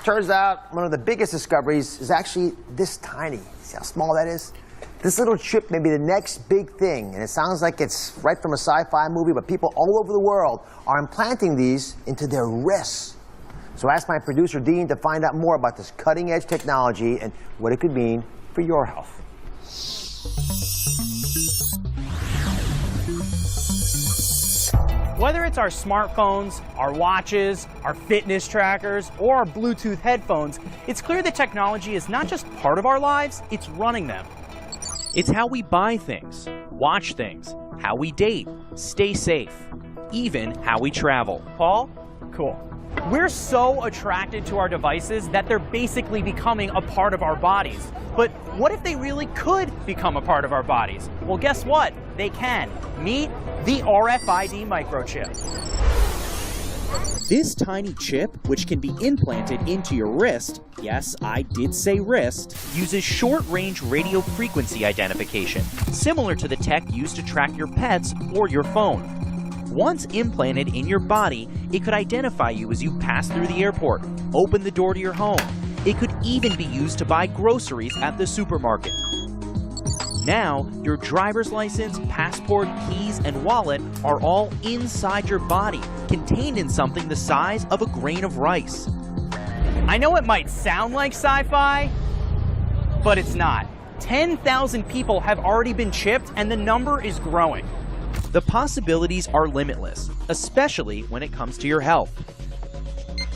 Turns out one of the biggest discoveries is actually this tiny. See how small that is? This little chip may be the next big thing, and it sounds like it's right from a sci-fi movie, but people all over the world are implanting these into their wrists. So I asked my producer, Dean, to find out more about this cutting-edge technology and what it could mean for your health. Whether it's our smartphones, our watches, our fitness trackers, or our Bluetooth headphones, it's clear that technology is not just part of our lives, it's running them. It's how we buy things, watch things, how we date, stay safe, even how we travel. Paul? Cool. We're so attracted to our devices that they're basically becoming a part of our bodies. But what if they really could become a part of our bodies? Well, guess what? They can. Meet the RFID microchip. This tiny chip, which can be implanted into your wrist, yes, I did say wrist, uses short-range radio frequency identification, similar to the tech used to track your pets or your phone. Once implanted in your body, it could identify you as you pass through the airport, open the door to your home. It could even be used to buy groceries at the supermarket. Now, your driver's license, passport, keys, and wallet are all inside your body, contained in something the size of a grain of rice. I know it might sound like sci-fi, but it's not. 10,000 people have already been chipped, and the number is growing. The possibilities are limitless, especially when it comes to your health.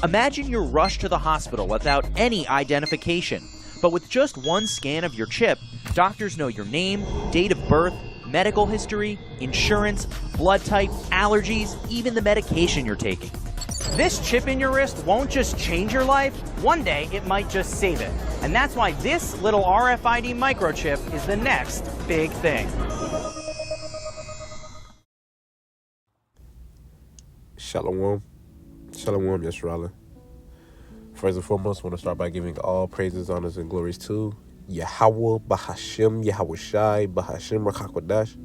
Imagine you're rushed to the hospital without any identification, but with just one scan of your chip, doctors know your name, date of birth, medical history, insurance, blood type, allergies, even the medication you're taking. This chip in your wrist won't just change your life, one day it might just save it. And that's why this little RFID microchip is the next big thing. Shalom. Shalom, Yisrael. First and foremost, I want to start by giving all praises, honors, and glories to Yahweh, Bahashem, Yahweh Shai, Bahashem, Rakakwadash.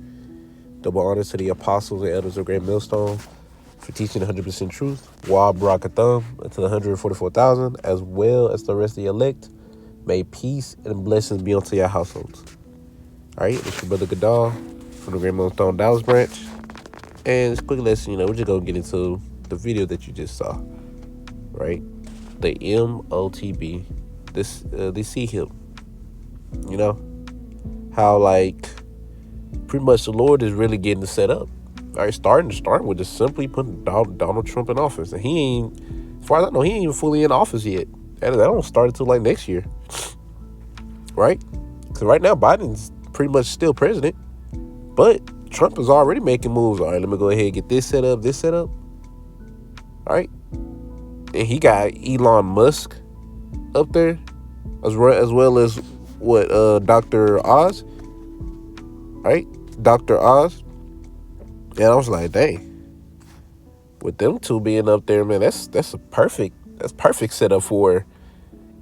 Double honors to the apostles and elders of Great Millstone for teaching 100% truth. Wa Barakatham to the 144,000, as well as the rest of the elect. May peace and blessings be unto your households. All right, it's your brother Gadal from the Great Millstone Dallas branch. And it's a quick lesson, we're just going to get into the video that you just saw, right? The Motb, the sea hip, how pretty much the Lord is really getting it set up. All right, starting with just simply putting Donald Trump in office. And he ain't, as far as I know, he ain't even fully in office yet. That don't start until next year, right? Because right now Biden's pretty much still president, but Trump is already making moves. All right, let me go ahead and get this set up. All right. And he got Elon Musk up there as well as what Dr. Oz. Right? Dr. Oz. And I was like, dang. With them two being up there, man, that's perfect setup for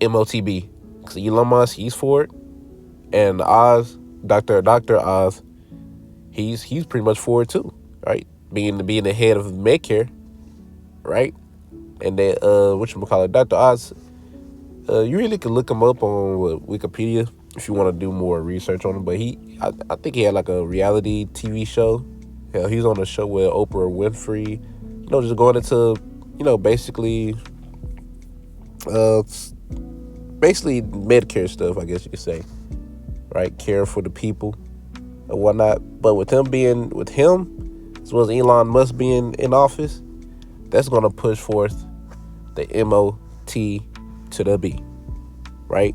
Motb. Because Elon Musk, he's for it. And Oz, Dr. Oz, he's pretty much for it too, right? Being the head of Medicare, right? And then Dr. Oz, you really can look him up on Wikipedia if you want to do more research on him. But I think he had like a reality TV show. Hell, he's on a show with Oprah Winfrey, just going into, basically Medicare stuff, I guess you could say, right? Care for the people and whatnot. But with him, as well as Elon Musk being in office, that's going to push forth the MOT to the B, right?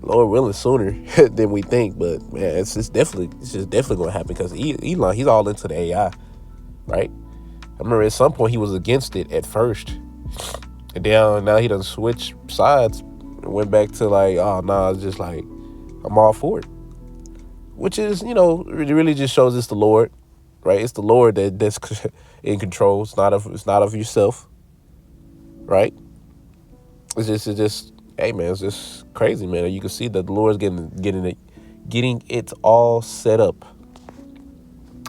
Lord willing, sooner than we think. But man, it's just definitely going to happen because Elon, he's all into the AI, right? I remember at some point he was against it at first, and then now he done switch sides and went back to it's just I'm all for it. Which is, it really just shows it's the Lord, right? It's the Lord that's in control. It's not of yourself, right? It's just, hey man, it's just crazy, man. You can see that the Lord's getting it all set up.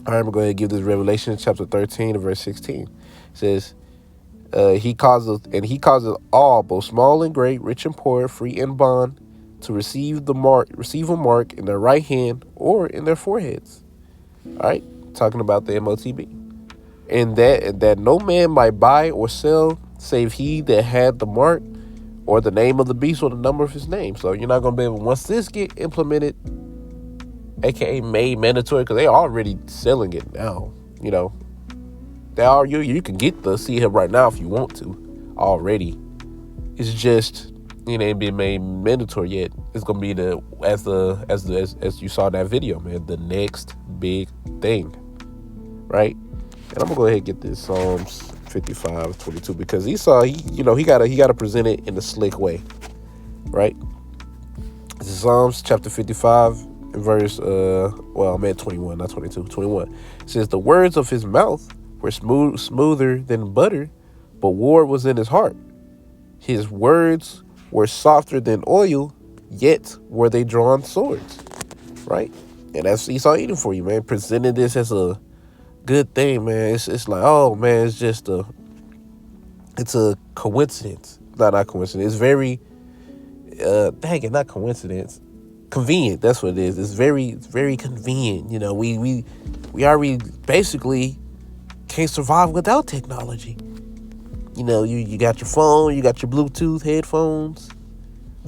All right, I'm going to give this Revelation chapter 13 verse 16. It says, He causes all, both small and great, rich and poor, free and bond, to receive a mark in their right hand or in their foreheads. All right, talking about the MOTB, and that no man might buy or sell save he that had the mark, or the name of the beast, or the number of his name. So you're not gonna be able, once this get implemented, aka made mandatory, because they already selling it now. You know, you can get the see him right now if you want to already. It's just it ain't been made mandatory yet. It's gonna be as you saw in that video, man, the next big thing, right? And I'm gonna go ahead and get this Psalms 55:22, because Esau, he gotta present it in a slick way, right? This is Psalms chapter 55 verse I'm at 21, not 22, 21. It says, the words of his mouth were smoother than butter, but war was in his heart. His words were softer than oil, yet were they drawn swords, right? And that's Esau Edom for you, man. Presenting this as a good thing, man. It's like, oh man, it's a coincidence. Not coincidence. It's very not coincidence. Convenient. That's what it is. It's very convenient. You know, we already basically can't survive without technology. You know, you got your phone, you got your Bluetooth headphones.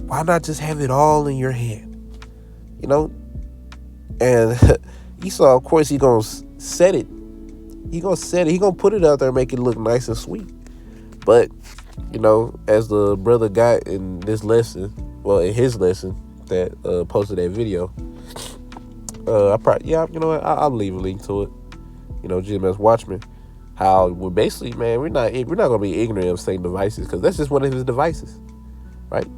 Why not just have it all in your hand? You know? And Esau, of course, he gonna set it. He gonna put it out there and make it look nice and sweet. But, you know, as the brother got in this lesson, in his lesson that posted that video, I'll leave a link to it. You know, GMS Watchmen. How we're basically, man, we're not gonna be ignorant of Satan devices, because that's just one of his devices, right?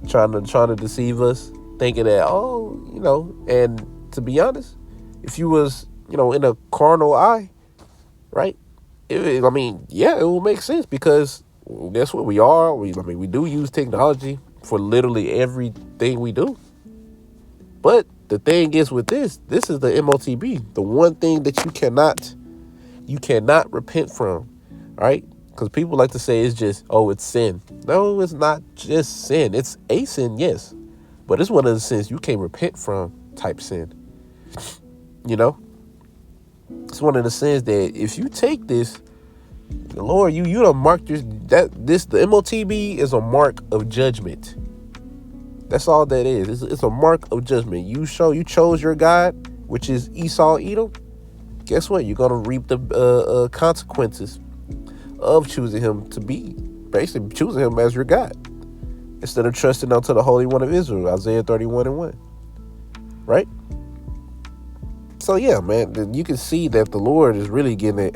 Trying to deceive us, thinking that, and to be honest, if you was, in a carnal eye, right? It will make sense, because that's what we are. We do use technology for literally everything we do. But the thing is with this is the MOTB, the one thing that you cannot repent from, right? Because people like to say it's just, it's sin. No, it's not just sin. It's a sin, yes. But it's one of the sins you can't repent from type sin. You know? It's one of the sins that if you take this, the Lord, you done marked the MOTB is a mark of judgment. That's all that is. It's a mark of judgment. You chose your God, which is Esau Edom. Guess what? You're gonna reap the consequences of choosing him to be, basically choosing him as your God, instead of trusting unto the Holy One of Israel, Isaiah 31:1, right? So yeah, man, you can see that the Lord is really getting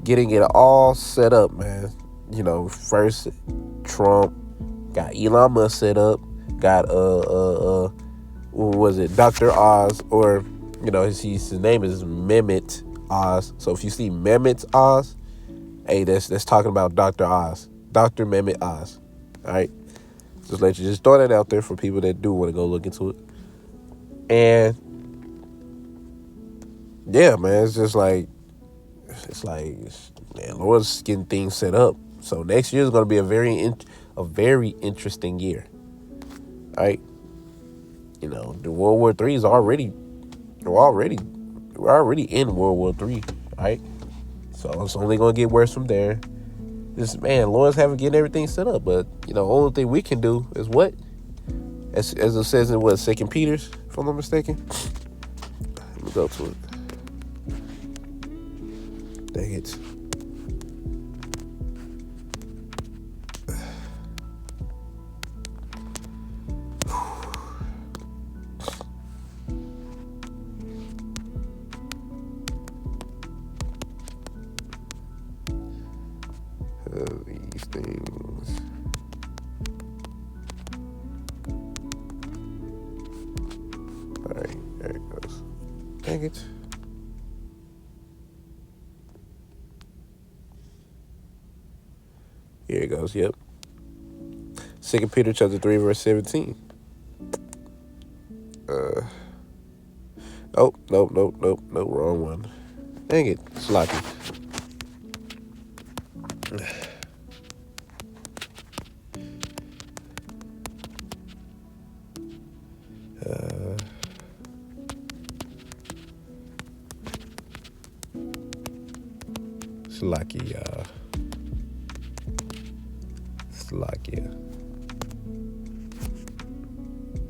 it all set up, man. You know, first Trump got Elon Musk set up, got what was it, Dr. Oz, or his name is Mehmet Oz. So if you see Mehmet Oz, hey, that's talking about Dr. Oz, Dr. Mehmet Oz. All right, just throw that out there for people that do want to go look into it. And yeah, man, man, Lord's getting things set up. So next year is going to be a very interesting year. All right, the World War III is already. We're already in World War III, right? So it's only gonna get worse from there. Lord's getting everything set up, but only thing we can do is what? As it says in 2 Peter, if I'm not mistaken. Let me go to it. Dang it. These things. Alright, there it goes. Dang it. Here it goes, yep. 2 Peter chapter 3, verse 17. Nope, wrong one. Dang it, sloppy. Slovakia.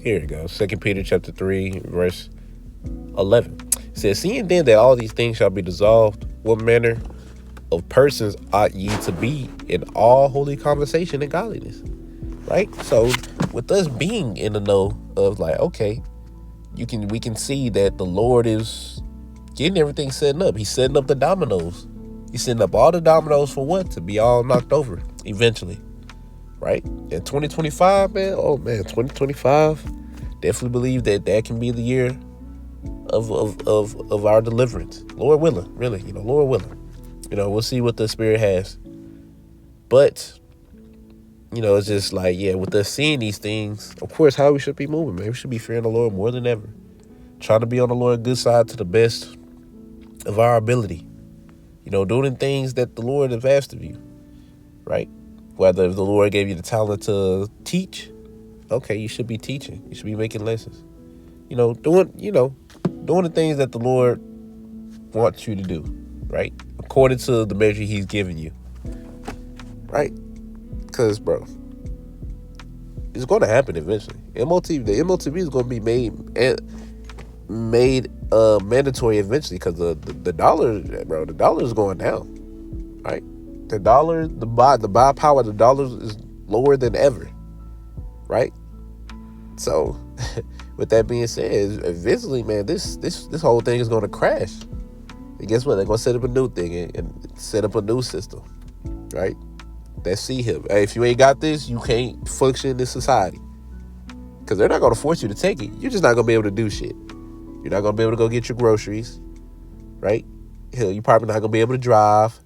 Here it goes. 2 Peter chapter 3, verse 11. It says, seeing then that all these things shall be dissolved, what manner of persons ought ye to be in all holy conversation and godliness? Right? So with us being in the know of like, okay, we can see that the Lord is getting everything setting up. He's setting up the dominoes. He's setting up all the dominoes for what? To be all knocked over eventually. Right? In 2025, man, 2025, definitely believe that can be the year of our deliverance. Lord willing, really, Lord willing. We'll see what the Spirit has. But, it's just like, with us seeing these things, of course, how we should be moving, man. We should be fearing the Lord more than ever. Trying to be on the Lord's good side to the best of our ability. Doing things that the Lord has asked of you, right? Whether if the Lord gave you the talent to teach, okay, you should be teaching. You should be making lessons. Doing the things that the Lord wants you to do, right? According to the measure He's given you, right? Because, bro, it's going to happen eventually. The MOTB is going to be made mandatory eventually because the dollar, bro, the dollar is going down, right? The dollar, the buy power of the dollar is lower than ever, right? So, with that being said, eventually, man, this whole thing is going to crash. And guess what? They're going to set up a new thing and set up a new system, right? That's him. Hey, if you ain't got this, you can't function in this society. Because they're not going to force you to take it. You're just not going to be able to do shit. You're not going to be able to go get your groceries, right? Hell, you're probably not going to be able to drive.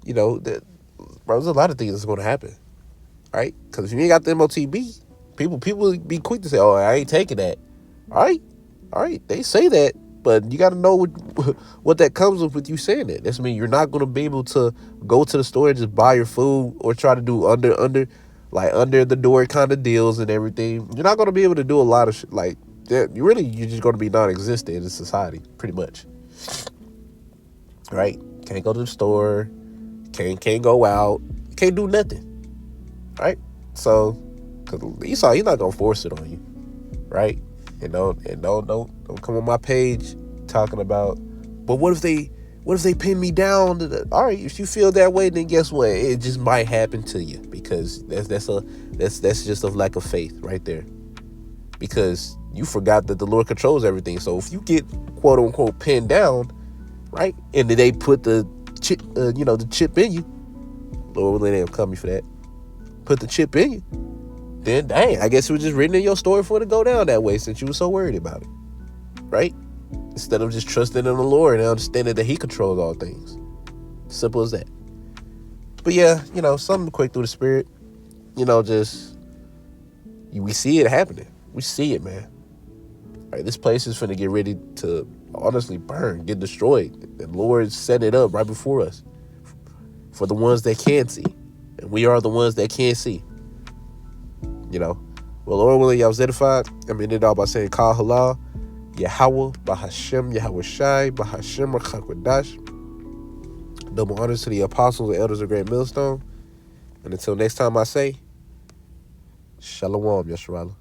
Bro, there's a lot of things that's going to happen, right? Because if you ain't got the MOTB, people be quick to say, oh, I ain't taking that. All right, they say that, but you got to know what that comes with you saying that. That's mean you're not going to be able to go to the store and just buy your food or try to do under the door kind of deals and everything. You're not going to be able to do a lot of shit like that. You're just going to be non-existent in society, pretty much. Right? Can't go to the store. Can't go out. Can't do nothing. Right? So, because Esau, he's not going to force it on you. Right? And don't come on my page talking about, but what if they pin me down? All right, if you feel that way, then guess what? It just might happen to you because that's just a lack of faith right there. Because you forgot that the Lord controls everything. So if you get quote unquote pinned down, right, and then they put the chip, the chip in you, Lord willing, they'll come for that. Put the chip in you. Then dang, I guess it was just written in your story for it to go down that way since you were so worried about it, right? Instead of just trusting in the Lord and understanding that He controls all things. Simple as that. But yeah, something quick through the Spirit, we see it happening. We see it, man. All right, this place is finna get ready to honestly burn, get destroyed. The Lord set it up right before us for the ones that can see, and we are the ones that can't see. Well, Lord willing, y'all was edified. I mean, it all by saying, Kal Halal, Yahweh, Bahashem, Yahweh Shai, Bahashem, Rachakwadash. Double honors to the apostles and elders of Great Millstone. And until next time I say, Shalom, Yasharallah.